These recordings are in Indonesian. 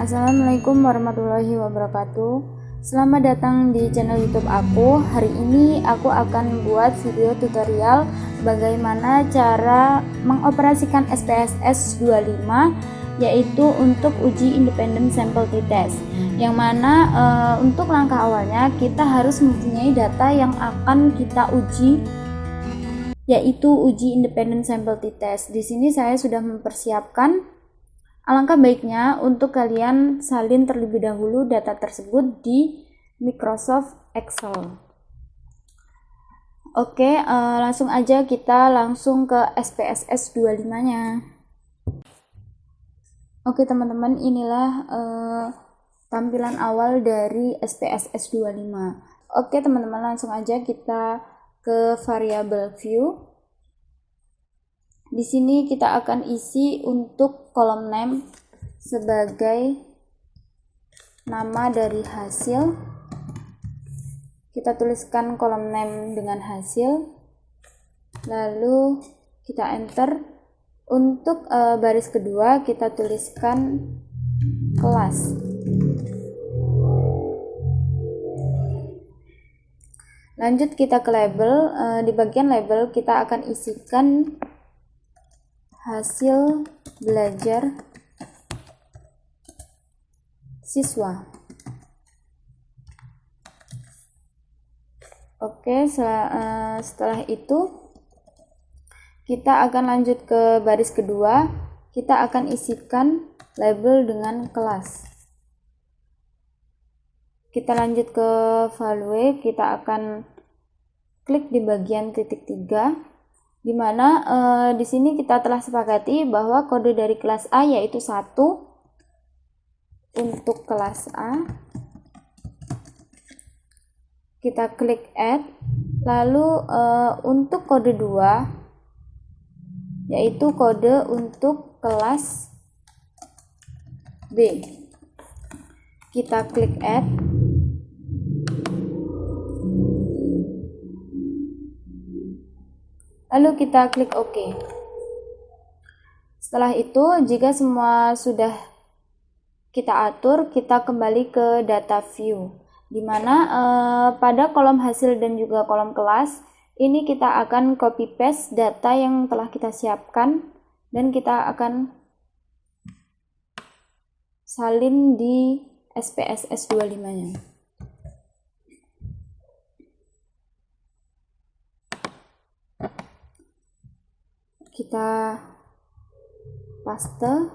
Assalamualaikum warahmatullahi wabarakatuh. Selamat datang di channel YouTube aku. Hari ini aku akan buat video tutorial bagaimana cara mengoperasikan SPSS 25, yaitu untuk uji independent sample t-test. Yang mana untuk langkah awalnya kita harus mempunyai data yang akan kita uji, yaitu uji independent sample t-test. Di sini saya sudah mempersiapkan. Alangkah baiknya untuk kalian salin terlebih dahulu data tersebut di Microsoft Excel. Oke, langsung aja kita langsung ke SPSS 25-nya. Oke teman-teman, inilah tampilan awal dari SPSS 25. Oke teman-teman, langsung aja kita ke variable view. Di sini kita akan isi untuk kolom name sebagai nama dari hasil. Kita tuliskan kolom name dengan hasil, lalu kita enter. Untuk baris kedua kita tuliskan kelas. Lanjut kita ke label. Di bagian label kita akan isikan hasil belajar siswa. Oke, setelah itu kita akan lanjut ke baris kedua. Kita akan isikan label dengan kelas. Kita lanjut ke value. Kita akan klik di bagian titik 3. Di mana di sini kita telah sepakati bahwa kode dari kelas A yaitu 1 untuk kelas A. Kita klik add, lalu untuk kode 2 yaitu kode untuk kelas B. Kita klik add. Lalu kita klik OK. Setelah itu, jika semua sudah kita atur, kita kembali ke data view, di mana pada kolom hasil dan juga kolom kelas, ini kita akan copy paste data yang telah kita siapkan, dan kita akan salin di SPSS 25-nya. Kita paste.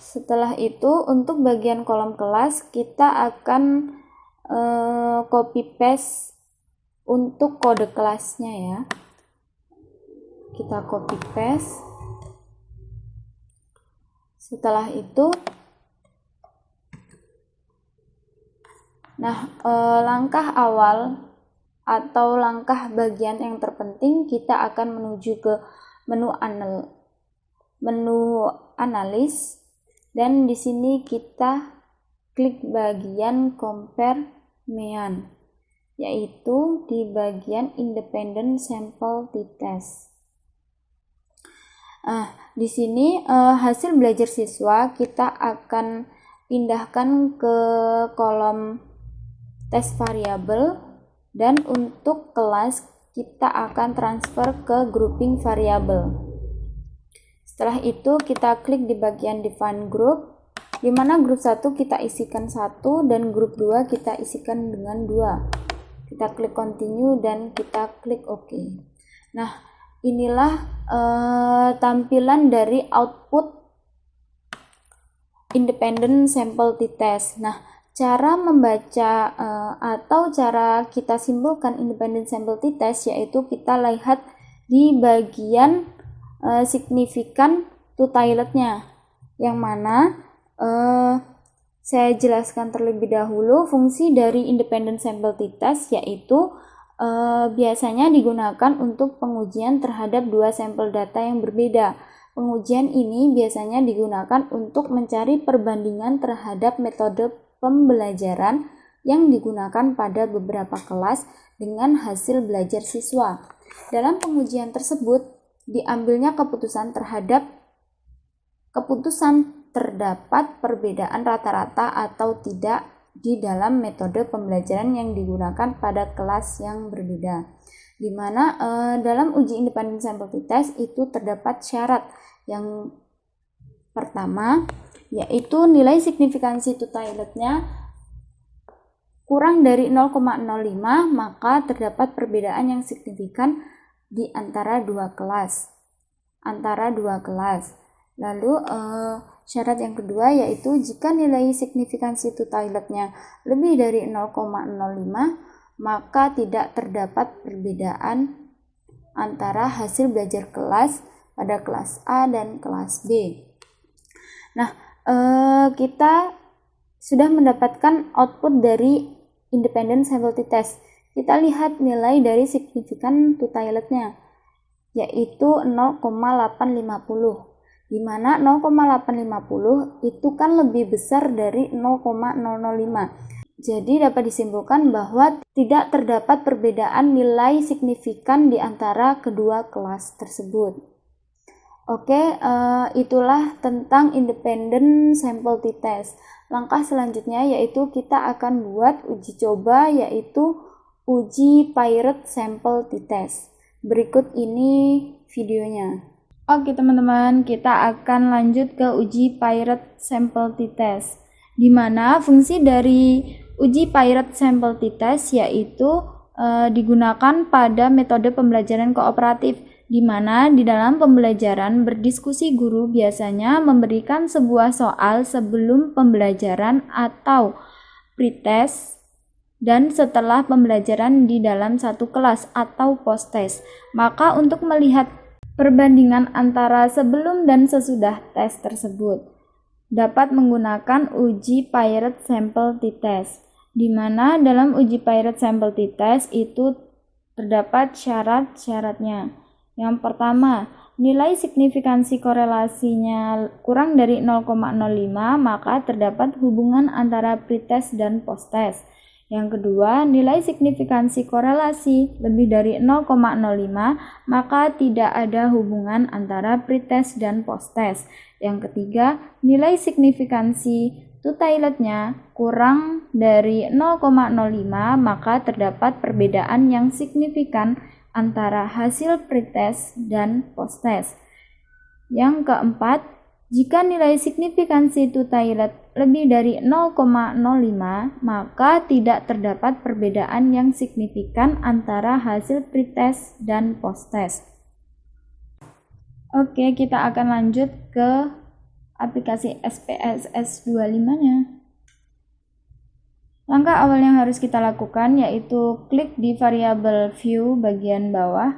Setelah itu untuk bagian kolom kelas kita akan copy paste untuk kode kelasnya ya. Kita copy paste. Setelah itu langkah awal atau langkah bagian yang terpenting, kita akan menuju ke menu analis, dan di sini kita klik bagian compare mean, yaitu di bagian independent sample t-test. Di sini hasil belajar siswa kita akan pindahkan ke kolom test variable. Dan untuk kelas kita akan transfer ke grouping variable. Setelah itu kita klik di bagian define group, di mana grup 1 kita isikan 1 dan grup 2 kita isikan dengan 2. Kita klik continue dan kita klik OK. Nah, inilah tampilan dari output independent sample t-test. Nah, cara membaca atau cara kita simpulkan independent sample t-test yaitu kita lihat di bagian signifikan to toiletnya, yang mana saya jelaskan terlebih dahulu fungsi dari independent sample t-test, yaitu biasanya digunakan untuk pengujian terhadap dua sampel data yang berbeda. Pengujian ini biasanya digunakan untuk mencari perbandingan terhadap metode pembelajaran yang digunakan pada beberapa kelas dengan hasil belajar siswa. Dalam pengujian tersebut, diambilnya keputusan terdapat perbedaan rata-rata atau tidak di dalam metode pembelajaran yang digunakan pada kelas yang berbeda. Di mana dalam uji independent sampel t-test itu terdapat syarat. Yang pertama yaitu nilai signifikansi to-tielednya kurang dari 0,05, maka terdapat perbedaan yang signifikan di antara dua kelas. Lalu syarat yang kedua yaitu jika nilai signifikansi to-tielednya lebih dari 0,05, maka tidak terdapat perbedaan antara hasil belajar kelas pada kelas A dan kelas B. Nah, kita sudah mendapatkan output dari independent sample t-test. Kita lihat nilai dari signifikan to-tielednya, yaitu 0,850. Di mana 0,850 itu kan lebih besar dari 0,005. Jadi dapat disimpulkan bahwa tidak terdapat perbedaan nilai signifikan di antara kedua kelas tersebut. Oke, itulah tentang independent sample t-test. Langkah selanjutnya yaitu kita akan buat uji coba, yaitu uji Pirate sample t-test. Berikut ini videonya. Oke teman-teman, kita akan lanjut ke uji Pirate sample t-test, di mana fungsi dari uji Pirate sample t-test yaitu digunakan pada metode pembelajaran kooperatif, di mana di dalam pembelajaran berdiskusi guru biasanya memberikan sebuah soal sebelum pembelajaran atau pretest dan setelah pembelajaran di dalam satu kelas atau post-test. Maka untuk melihat perbandingan antara sebelum dan sesudah tes tersebut dapat menggunakan uji Pirate sample t-test, di mana dalam uji Pirate sample t-test itu terdapat syarat-syaratnya. Yang pertama, nilai signifikansi korelasinya kurang dari 0,05, maka terdapat hubungan antara pretest dan posttest. Yang kedua, nilai signifikansi korelasi lebih dari 0,05, maka tidak ada hubungan antara pretest dan posttest. Yang ketiga, nilai signifikansi to-tielednya kurang dari 0,05, maka terdapat perbedaan yang signifikan antara hasil pretest dan posttest. Yang keempat, jika nilai signifikansi to-tielet lebih dari 0,05, maka tidak terdapat perbedaan yang signifikan antara hasil pretest dan posttest. Oke, kita akan lanjut ke aplikasi SPSS 25-nya. Langkah awal yang harus kita lakukan yaitu klik di variabel view bagian bawah.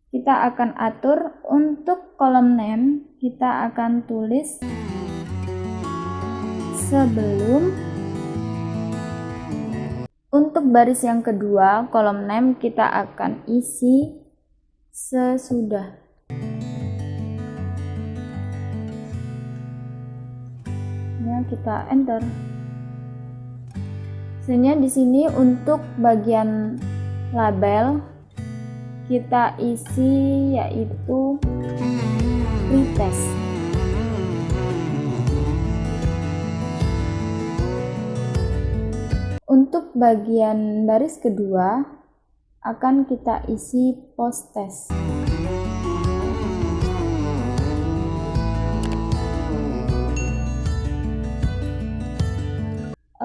Kita akan atur untuk kolom name, kita akan tulis sebelum. Untuk baris yang kedua, kolom name kita akan isi sesudah. Ya, kita enter. Selanjutnya di sini untuk bagian label kita isi yaitu pretest. Untuk bagian baris kedua akan kita isi posttest.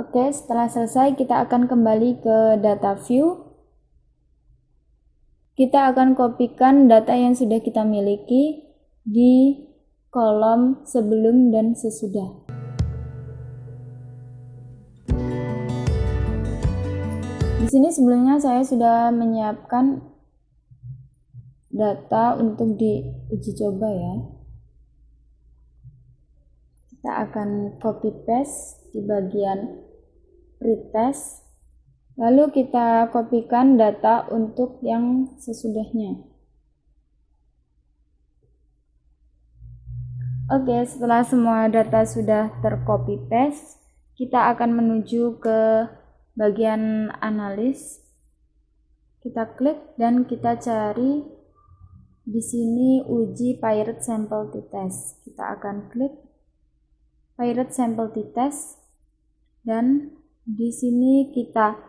Oke, setelah selesai kita akan kembali ke data view. Kita akan kopikan data yang sudah kita miliki di kolom sebelum dan sesudah. Di sini sebelumnya saya sudah menyiapkan data untuk diuji coba ya. Kita akan copy paste di bagian pretest, lalu kita kopikan data untuk yang sesudahnya. Oke, setelah semua data sudah tercopy paste, kita akan menuju ke bagian analis. Kita klik dan kita cari di sini uji Pirate sample t-test. Kita akan klik. pirate sample t-test, dan di sini kita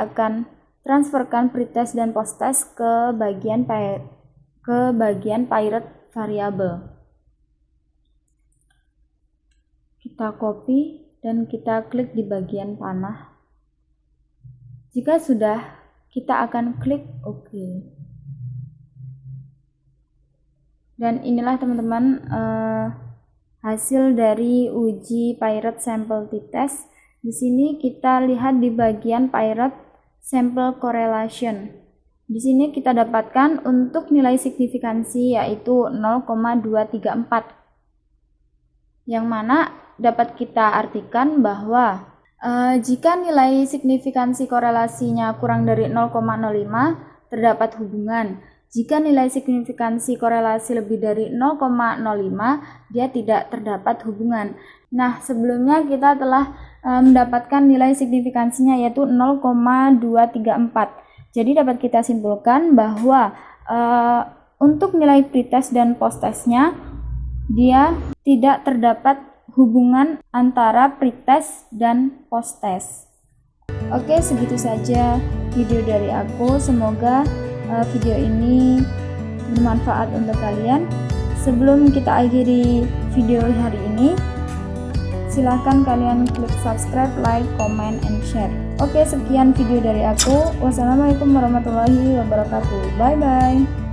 akan transferkan pretest dan posttest ke bagian pirate variable. Kita copy dan kita klik di bagian panah. Jika sudah, kita akan klik OK. Dan inilah teman-teman hasil dari uji pirate sample t-test. Di sini kita lihat di bagian pirate sample correlation. Di sini kita dapatkan untuk nilai signifikansi yaitu 0,234. Yang mana dapat kita artikan bahwa jika nilai signifikansi korelasinya kurang dari 0,05 terdapat hubungan. Jika nilai signifikansi korelasi lebih dari 0,05 dia tidak terdapat hubungan. Nah, sebelumnya kita telah mendapatkan nilai signifikansinya yaitu 0,234. Jadi dapat kita simpulkan bahwa untuk nilai pretest dan posttestnya dia tidak terdapat hubungan antara pretest dan posttest. Oke, segitu saja video dari aku. Semoga video ini bermanfaat untuk kalian. Sebelum kita akhiri video hari ini, silahkan kalian klik subscribe, like, comment, and share. Oke, sekian video dari aku. Wassalamualaikum warahmatullahi wabarakatuh. Bye bye.